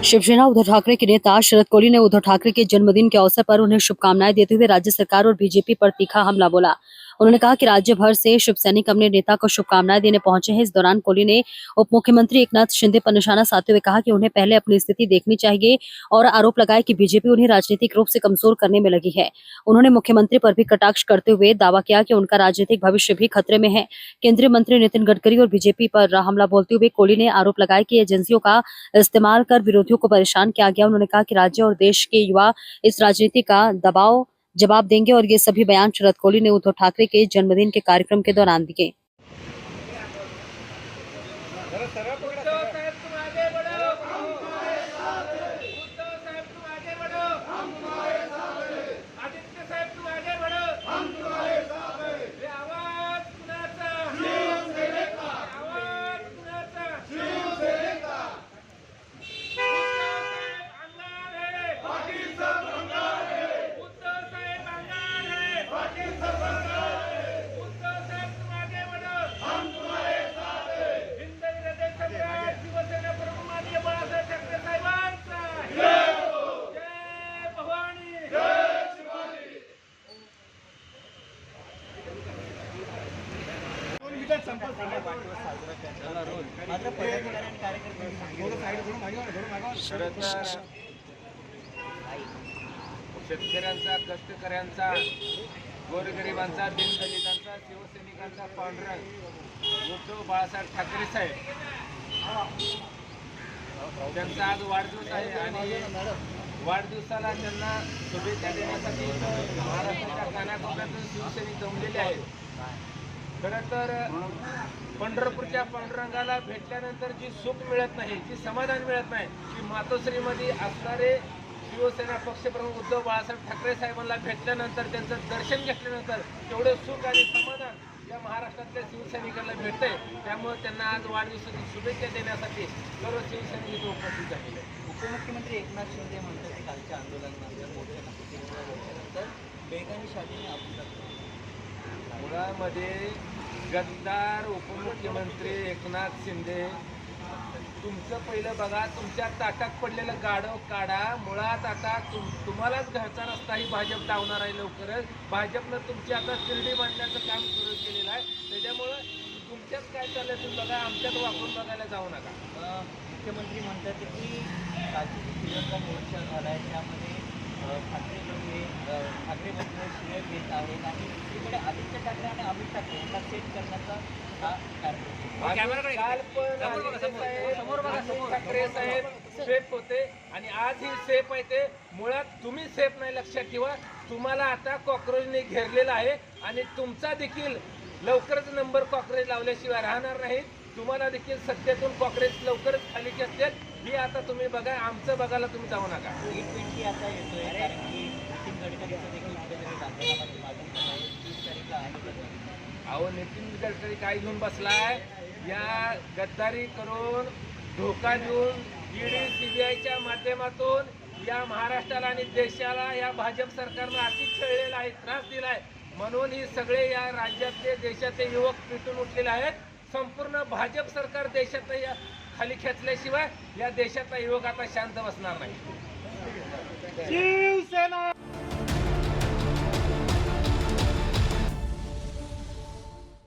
शिवसेना उद्धव ठाकरे के नेता शरद कोहली ने उद्धव ठाकरे के जन्मदिन के अवसर पर उन्हें शुभकामनाएं देते हुए राज्य सरकार और बीजेपी पर तीखा हमला बोला। उन्होंने कहा कि राज्य भर से शिव सैनिक अपने नेता को शुभकामनाएं देने पहुंचे हैं। इस दौरान कोहली ने उप मुख्यमंत्री एकनाथ शिंदे पर निशाना साधते हुए कहा कि उन्हें पहले अपनी स्थिति देखनी चाहिए और आरोप लगाया कि बीजेपी उन्हें राजनीतिक रूप से कमजोर करने में लगी है। उन्होंने मुख्यमंत्री पर भी कटाक्ष करते हुए दावा किया कि उनका राजनीतिक भविष्य भी खतरे में है। केंद्रीय मंत्री नितिन गडकरी और बीजेपी पर हमला बोलते हुए कोहली ने आरोप लगाया कि एजेंसियों का इस्तेमाल कर विरोधियों को परेशान किया गया। उन्होंने कहा कि राज्य और देश के युवा इस राजनीति का दबाव जवाब देंगे और ये सभी बयान शरद कोहली ने उद्धव ठाकरे के जन्मदिन के कार्यक्रम के दौरान दिए। शेतकऱ्यांचा, कष्टकऱ्यांचा, गोरगरिबांचा, दीनदलितांचा, शिवसैनिकांचा पांडुरंग उद्धव बाळासाहेब ठाकरे साहेब त्यांचा आज वाढदिवस आहे आणि वाढदिवसाला त्यांना शुभेच्छा देण्यासाठी महाराष्ट्राच्या कानाकोपऱ्यातून शिवसैनिक जमलेले आहेत. खरं तर पंढरपूरच्या पांडुरंगाला भेटल्यानंतर जी सुख मिळत नाही, जी समाधान मिळत नाही, की मातोश्रीमध्ये असणारे शिवसेना पक्षप्रमुख उद्धव बाळासाहेब ठाकरे साहेबांना भेटल्यानंतर, त्यांचं दर्शन घेतल्यानंतर तेवढं सुख आणि समाधान या महाराष्ट्रातल्या शिवसैनिकांना भेटतंय. त्यामुळे त्यांना आज वाढदिवसाची शुभेच्छा देण्यासाठी सर्व शिवसैनिक उपस्थित झालेले आहेत. उपमुख्यमंत्री एकनाथ शिंदे म्हणतात की कालच्या आंदोलनानंतर मोठ्या नंतर बेगानी शालीने आपलं मुळामध्ये गद्दार उपमुख्यमंत्री एकनाथ शिंदे, तुमचं पहिलं बघा, तुमच्या ताटात पडलेलं गाढव काढा. मुळात आता तुम्हालाच घरचा रस्ताही भाजप लावणार आहे लवकरच. भाजपनं तुमची आता शिर्डी बांधण्याचं काम सुरू केलेलं आहे. त्याच्यामुळं तुमच्यात काय चाललंय तुम्ही बघा, आमच्यात वापरून बघायला जाऊ नका. मुख्यमंत्री म्हणतात की कालची जी तिरंगा मोर्चा झाला आहे त्यामध्ये ठाकरे बंधू शिवाय घेत आहेत आणि दुसरीकडे आदित्य ठाकरे आणि अमित ठाकरे यांना सेट करण्याचा हा कार्यक्रम. काल पण ठाकरे साहेब सेफ होते आणि आज ही सेफ आहे. ते मुळात तुम्ही सेफ नाही, लक्षात ठेवा. तुम्हाला आता कॉक्रोचने घेरलेला आहे आणि तुमचा देखील लवकरच नंबर कॉक्रोच लावल्याशिवाय राहणार नाही. तुम्हाला देखील सत्तेतून कॉक्रोच लवकरच खाली असतील. ही आता तुम्ही बघा, आमचं बघायला तुम्ही जाऊ नका. G20 आता येतोय कारण की नितीन गडकरीचं देखील कुठेतरी राजीनामाची मागणी आहे. 30 तारीखला आहे. अहो, नितीन गडकरी काय घेऊन बसलाय? या गद्दारी करून, धोका देऊन, ईडी सीबीआयच्या माध्यमातून या महाराष्ट्राला आणि देशाला या भाजप सरकारनं अति छळलेला आहे, त्रास दिलाय. म्हणून ही सगळे या राज्यातले, देशातले युवक पेटून उठलेले आहेत. संपूर्ण भाजप सरकार देशात खाली खेचल्याशिवाय या देशातला युवक आता शांत बसणार नाही. शिवसेना